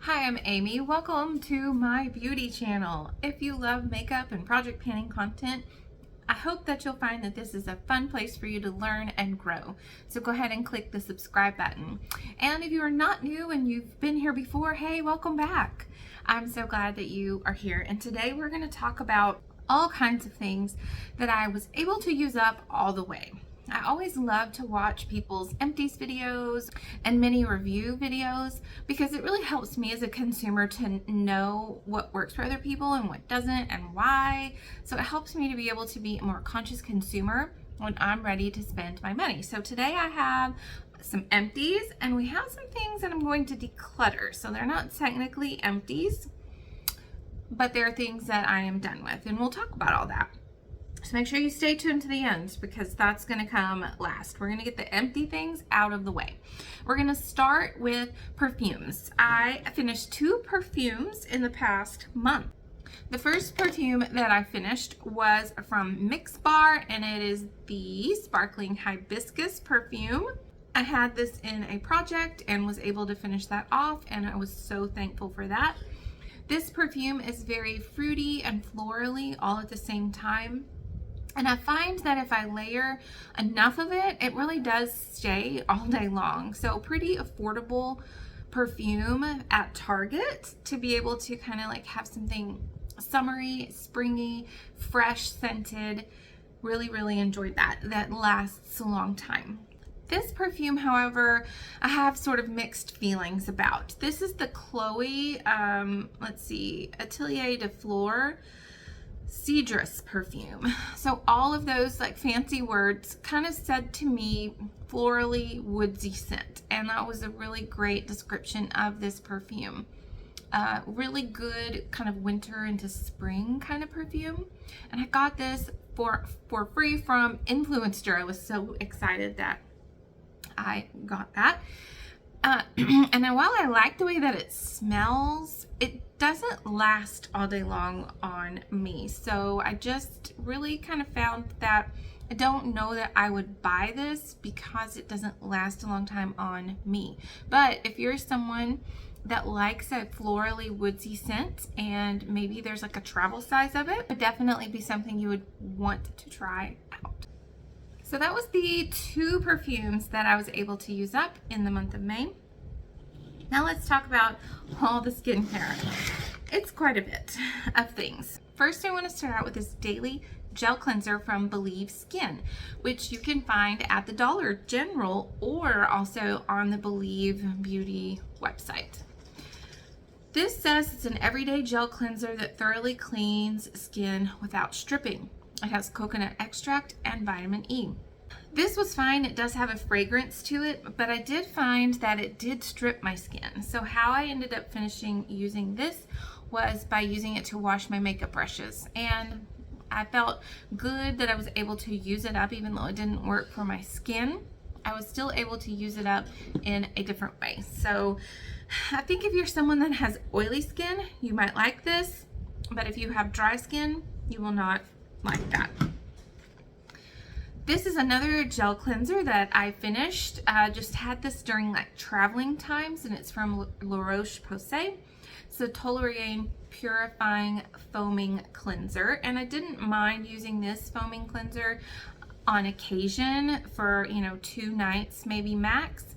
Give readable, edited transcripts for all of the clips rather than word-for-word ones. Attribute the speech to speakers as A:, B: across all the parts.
A: Hi, I'm Amy. Welcome to my beauty channel. If you love makeup and project planning content, I hope that you'll find that this is a fun place for you to learn and grow. So go ahead and click the subscribe button. And if you are not new and you've been here before, hey, welcome back. I'm so glad that you are here. And today we're going to talk about all kinds of things that I was able to use up all the way. I always love to watch people's empties videos and mini review videos because it really helps me as a consumer to know what works for other people and what doesn't and why. So it helps me to be able to be a more conscious consumer when I'm ready to spend my money. So today I have some empties and we have some things that I'm going to declutter. So they're not technically empties, but they're things that I am done with, and we'll talk about all that. So make sure you stay tuned to the end because that's going to come last. We're going to get the empty things out of the way. We're going to start with perfumes. I finished 2 perfumes in the past month. The first perfume that I finished was from Mix Bar, and it is the Sparkling Hibiscus perfume. I had this in a project and was able to finish that off, and I was so thankful for that. This perfume is very fruity and florally all at the same time. And I find that if I layer enough of it, it really does stay all day long. So pretty affordable perfume at Target to be able to kind of like have something summery, springy, fresh scented. Really enjoyed that. That lasts a long time. This perfume, however, I have sort of mixed feelings about. This is the Chloe, Atelier de Fleur Cedrus perfume. So all of those like fancy words kind of said to me florally woodsy scent, and that was a really great description of this perfume. Really good kind of winter into spring kind of perfume, and I got this for free from Influencer. I was so excited that I got that. And while I like the way that it smells, it doesn't last all day long on me. So I just really kind of found that I don't know that I would buy this because it doesn't last a long time on me. But if you're someone that likes a florally woodsy scent and maybe there's like a travel size of it, would definitely be something you would want to try out. So that was the 2 perfumes that I was able to use up in the month of May. Now let's talk about all the skincare. It's quite a bit of things. First, I want to start out with this daily gel cleanser from Believe Skin, which you can find at the Dollar General or also on the Believe Beauty website. This says it's an everyday gel cleanser that thoroughly cleans skin without stripping. It has coconut extract and vitamin E. This was fine. It does have a fragrance to it, but I did find that it did strip my skin. So how I ended up finishing using this was by using it to wash my makeup brushes. And I felt good that I was able to use it up even though it didn't work for my skin. I was still able to use it up in a different way. So I think if you're someone that has oily skin, you might like this, but if you have dry skin, you will not like that. This is another gel cleanser that I finished. Just had this during like traveling times, and it's from La Roche-Posay. It's a Toleriane Purifying Foaming Cleanser, and I didn't mind using this foaming cleanser on occasion for 2 nights maybe max.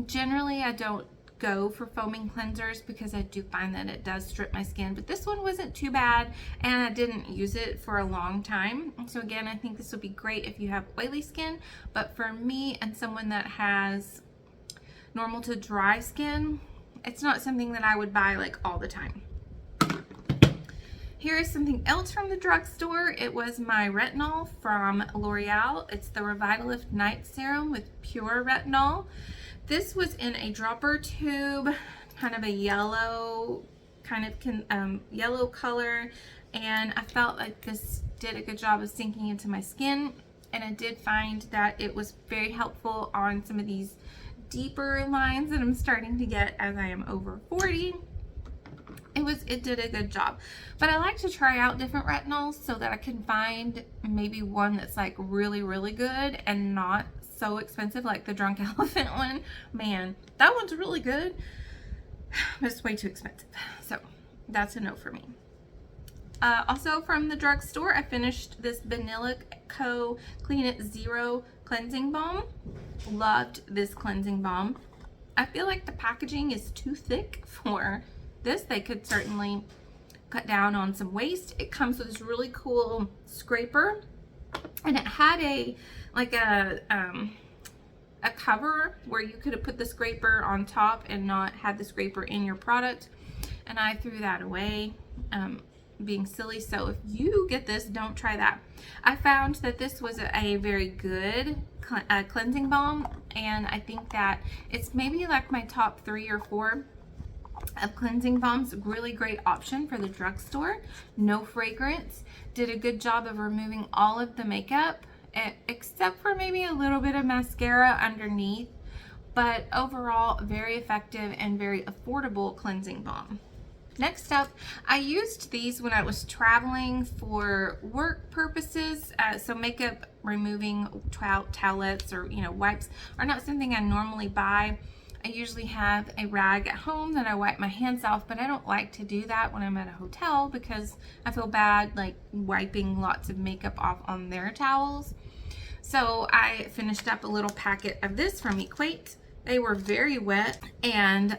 A: Generally I don't go for foaming cleansers because I do find that it does strip my skin, but this one wasn't too bad and I didn't use it for a long time. So again, I think this would be great if you have oily skin, but for me and someone that has normal to dry skin, it's not something that I would buy like all the time. Here is something else from the drugstore. It was my retinol from L'Oreal. It's the Revitalift Night Serum with pure retinol. This was in a dropper tube, kind of a yellow, yellow color, and I felt like this did a good job of sinking into my skin, and I did find that it was very helpful on some of these deeper lines that I'm starting to get as I am over 40. It did a good job, but I like to try out different retinols so that I can find maybe one that's like really good and not so expensive, like the Drunk Elephant one. Man, that one's really good. but it's way too expensive. So that's a no for me. Also from the drugstore, I finished this Vanilla Co. Clean It Zero Cleansing Balm. Loved this cleansing balm. I feel like the packaging is too thick for this. They could certainly cut down on some waste. It comes with this really cool scraper, and it had a cover where you could have put the scraper on top and not had the scraper in your product, and I threw that away, being silly. So if you get this, don't try that. I found that this was a very good cleansing balm, and I think that it's maybe like my top 3 or 4 of cleansing balms. Really great option for the drugstore. No fragrance. Did a good job of removing all of the makeup, except for maybe a little bit of mascara underneath, but overall very effective and very affordable cleansing balm. Next up, I used these when I was traveling for work purposes. So makeup removing towelettes or wipes are not something I normally buy. I usually have a rag at home that I wipe my hands off, but I don't like to do that when I'm at a hotel because I feel bad like wiping lots of makeup off on their towels. So I finished up a little packet of this from Equate. They were very wet and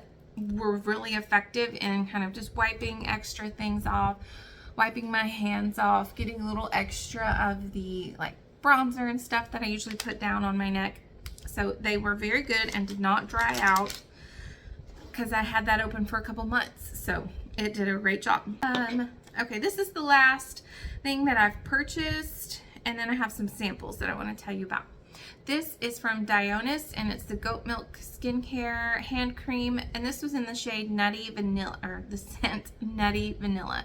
A: were really effective in kind of just wiping extra things off, wiping my hands off, getting a little extra of the like bronzer and stuff that I usually put down on my neck. So they were very good and did not dry out because I had that open for a couple months. So it did a great job. Okay, this is the last thing that I've purchased, and then I have some samples that I want to tell you about. This is from Dionis, and it's the Goat Milk Skincare Hand Cream, and this was in the shade Nutty Vanilla, or the scent Nutty Vanilla.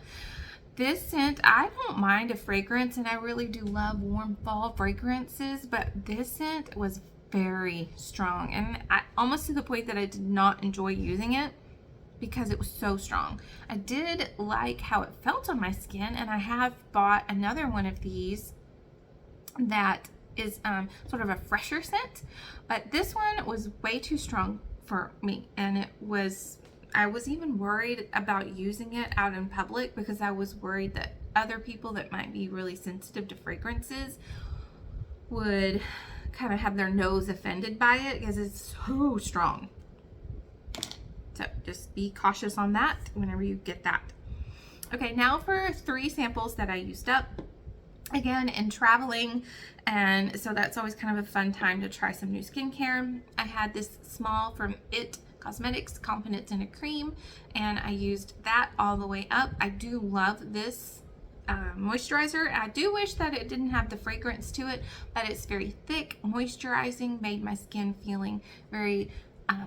A: This scent, I don't mind a fragrance, and I really do love warm fall fragrances, but this scent was very strong, and almost to the point that I did not enjoy using it because it was so strong. I did like how it felt on my skin, and I have bought another one of these that is sort of a fresher scent, but this one was way too strong for me, and I was even worried about using it out in public because I was worried that other people that might be really sensitive to fragrances would kind of have their nose offended by it because it's so strong. So just be cautious on that whenever you get that. Okay, now for 3 samples that I used up. Again, in traveling, and so that's always kind of a fun time to try some new skincare. I had this small from It Cosmetics Confidence in a Cream, and I used that all the way up. I do love this moisturizer. I do wish that it didn't have the fragrance to it, but it's very thick, moisturizing, made my skin feeling very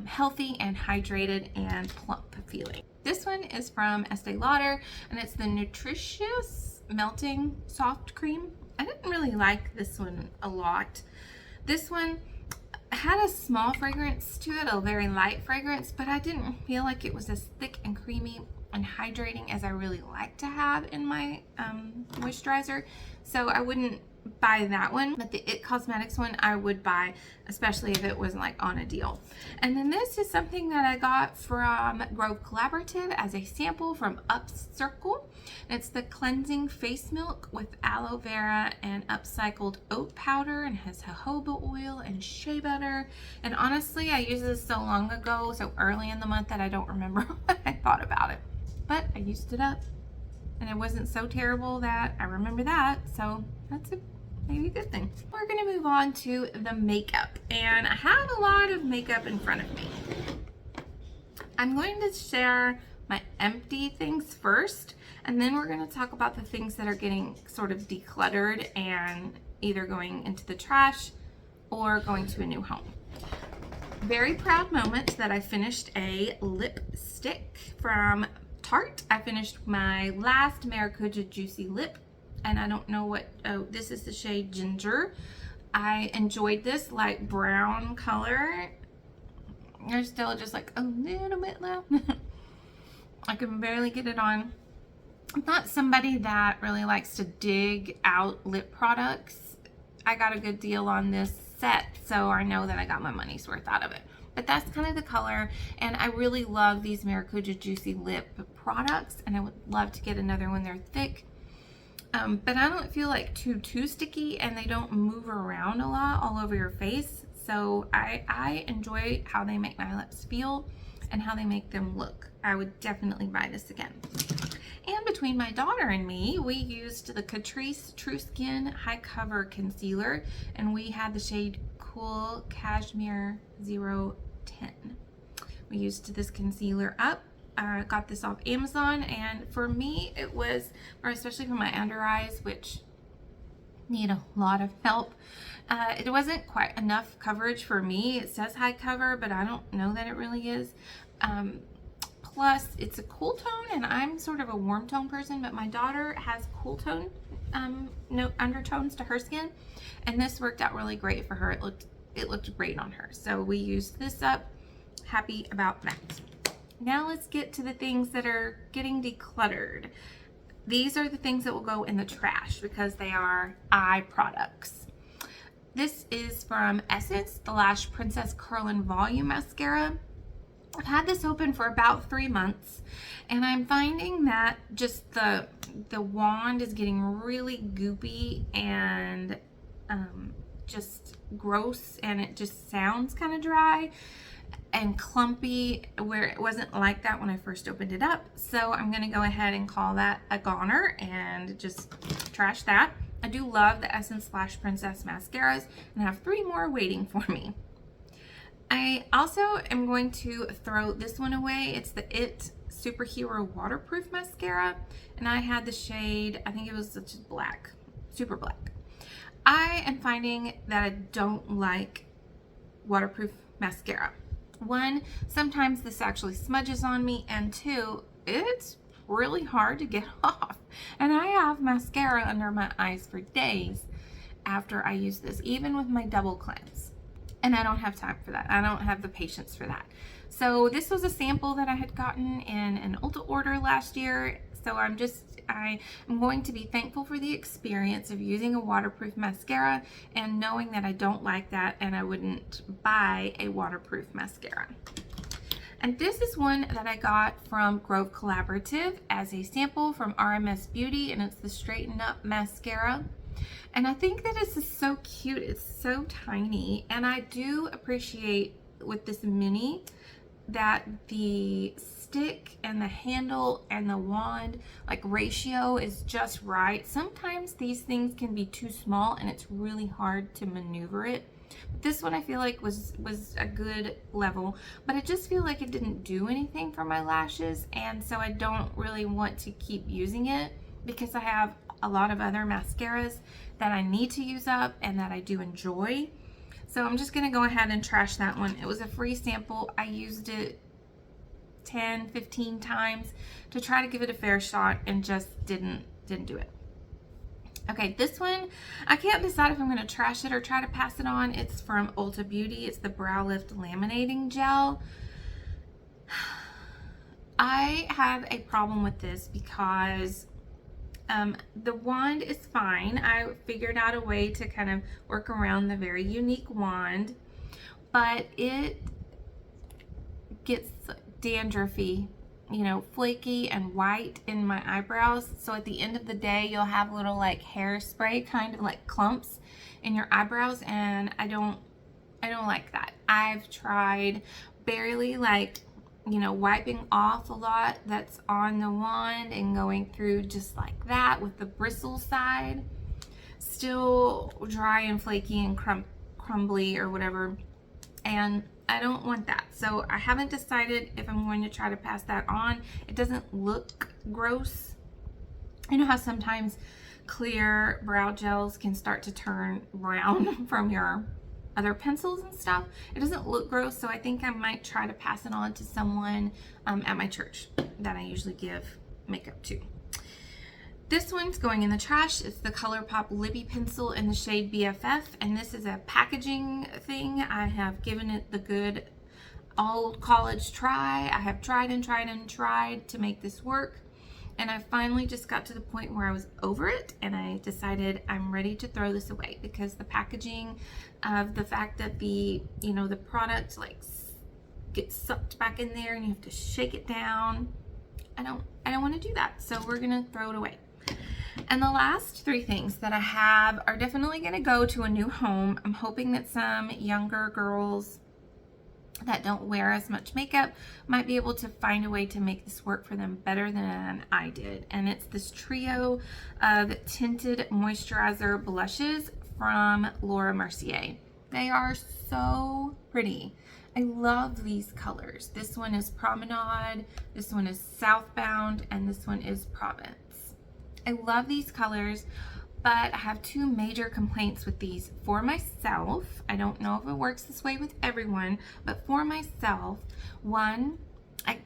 A: healthy and hydrated and plump feeling. This one is from Estee Lauder, and it's the Nutritious Melting Soft Cream. I didn't really like this one a lot. This one had a small fragrance to it, a very light fragrance, but I didn't feel like it was as thick and creamy and hydrating as I really like to have in my moisturizer. So I wouldn't buy that one, but the It Cosmetics one I would buy, especially if it was like on a deal. And then this is something that I got from Grove Collaborative as a sample from Upcircle. It's the Cleansing Face Milk with aloe vera and upcycled oat powder, and has jojoba oil and shea butter. And honestly, I used this so long ago, so early in the month, that I don't remember what I thought about it, but I used it up and it wasn't so terrible that I remember that. So that's maybe a good thing. We're gonna move on to the makeup, and I have a lot of makeup in front of me. I'm going to share my empty things first, and then we're gonna talk about the things that are getting sort of decluttered and either going into the trash or going to a new home. Very proud moment that I finished a lipstick from Tarte. I finished my last Maracuja Juicy Lip, and I don't know what, oh, this is the shade Ginger. I enjoyed this light brown color. There's still just like a little bit left. I can barely get it on. I'm not somebody that really likes to dig out lip products. I got a good deal on this set, so I know that I got my money's worth out of it. but that's kind of the color. And I really love these Maracuja Juicy Lip products, and I would love to get another one. They're thick, but I don't feel like too sticky, and they don't move around a lot all over your face. So I enjoy how they make my lips feel and how they make them look. I would definitely buy this again. And between my daughter and me, we used the Catrice True Skin High Cover Concealer, and we had the shade Cool Cashmere 010. We used this concealer up. I got this off Amazon, and for me it was, or especially for my under eyes, which need a lot of help, it wasn't quite enough coverage for me. It says high cover, but I don't know that it really is. Plus it's a cool tone, and I'm sort of a warm tone person, but my daughter has cool tone no undertones to her skin, and this worked out really great for her. It looked great on her, so we used this up. Happy about that. Now let's get to the things that are getting decluttered. These are the things that will go in the trash because they are eye products. This is from Essence, the Lash Princess Curl and Volume Mascara. I've had this open for about 3 months, and I'm finding that just the wand is getting really goopy and just gross, and it just sounds kind of dry and clumpy, where it wasn't like that when I first opened it up. So I'm going to go ahead and call that a goner and just trash that. I do love the Essence Lash Princess mascaras, and I have 3 more waiting for me. I also am going to throw this one away. It's the IT Superhero Waterproof Mascara, and I had the shade, I think it was just black, super black. I am finding that I don't like waterproof mascara. 1, sometimes this actually smudges on me, and 2, it's really hard to get off. And I have mascara under my eyes for days after I use this, even with my double cleanse. And I don't have time for that. I don't have the patience for that. So this was a sample that I had gotten in an Ulta order last year. So I'm going to be thankful for the experience of using a waterproof mascara and knowing that I don't like that, and I wouldn't buy a waterproof mascara. And this is one that I got from Grove Collaborative as a sample from RMS Beauty, and it's the Straighten Up Mascara. And I think that this is so cute. It's so tiny, and I do appreciate with this mini that the stick and the handle and the wand like ratio is just right. Sometimes these things can be too small and it's really hard to maneuver it. But this one I feel like was a good level, but I just feel like it didn't do anything for my lashes, and so I don't really want to keep using it because I have a lot of other mascaras that I need to use up and that I do enjoy. So I'm just gonna go ahead and trash that one. It was a free sample. I used it 10-15 times to try to give it a fair shot and just didn't do it. Okay, this one, I can't decide if I'm gonna trash it or try to pass it on. It's from Ulta Beauty. It's the Brow Lift Laminating Gel. I have a problem with this because the wand is fine. I figured out a way to kind of work around the very unique wand, but it gets dandruffy, you know, flaky and white in my eyebrows. So at the end of the day, you'll have little like hairspray kind of like clumps in your eyebrows, and I don't like that. I've tried barely like, you know, wiping off a lot that's on the wand and going through just like that with the bristle side, still dry and flaky and crumbly or whatever, and I don't want that. So I haven't decided if I'm going to try to pass that on. It doesn't look gross. You know how sometimes clear brow gels can start to turn brown from your other pencils and stuff? It doesn't look gross, so I think I might try to pass it on to someone at my church that I usually give makeup to. This one's going in the trash. It's the ColourPop Libby Pencil in the shade BFF, and this is a packaging thing. I have given it the good old college try. I have tried and tried and tried to make this work, and I finally just got to the point where I was over it, and I decided I'm ready to throw this away because the packaging of the fact that the, you know, the product like gets sucked back in there and you have to shake it down. I don't want to do that. So we're going to throw it away. And the last 3 things that I have are definitely going to go to a new home. I'm hoping that some younger girls that don't wear as much makeup might be able to find a way to make this work for them better than I did. And it's this trio of tinted moisturizer blushes from Laura Mercier. They are so pretty. I love these colors. This one is Promenade, this one is Southbound, and this one is Provence. I love these colors, but I have 2 major complaints with these for myself. I don't know if it works this way with everyone, but for myself, one,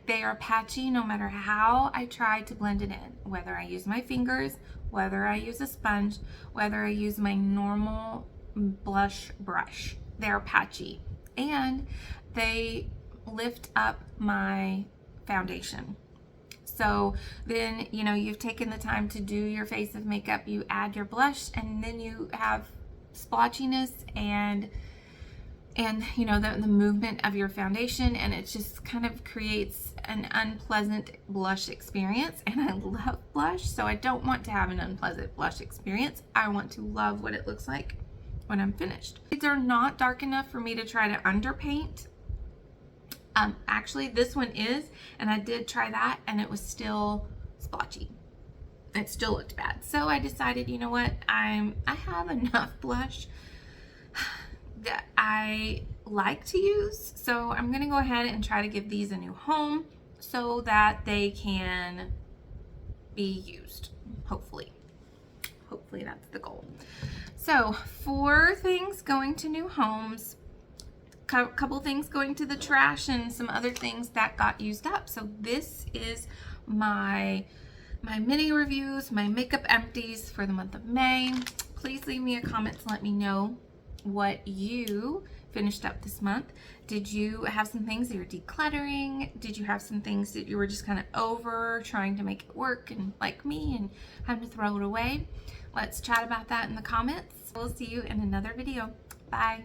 A: they are patchy no matter how I try to blend it in, whether I use my fingers, whether I use a sponge, whether I use my normal blush brush. They're patchy, and they lift up my foundation. So then, you know, you've taken the time to do your face of makeup, you add your blush, and then you have splotchiness and you know, the movement of your foundation, and it just kind of creates an unpleasant blush experience. And I love blush, so I don't want to have an unpleasant blush experience. I want to love what it looks like when I'm finished. These are not dark enough for me to try to underpaint. Actually this one is, and I did try that and it was still splotchy. It still looked bad. So I decided, you know what, I have enough blush that I like to use. So I'm gonna go ahead and try to give these a new home so that they can be used, hopefully. Hopefully that's the goal. So 4 things going to new homes, couple things going to the trash, and some other things that got used up. So this is my mini reviews, my makeup empties for the month of May. Please leave me a comment to let me know what you finished up this month. Did you have some things that you're decluttering? Did you have some things that you were just kind of over trying to make it work, and like me, and having to throw it away? Let's chat about that in the comments. We'll see you in another video. Bye.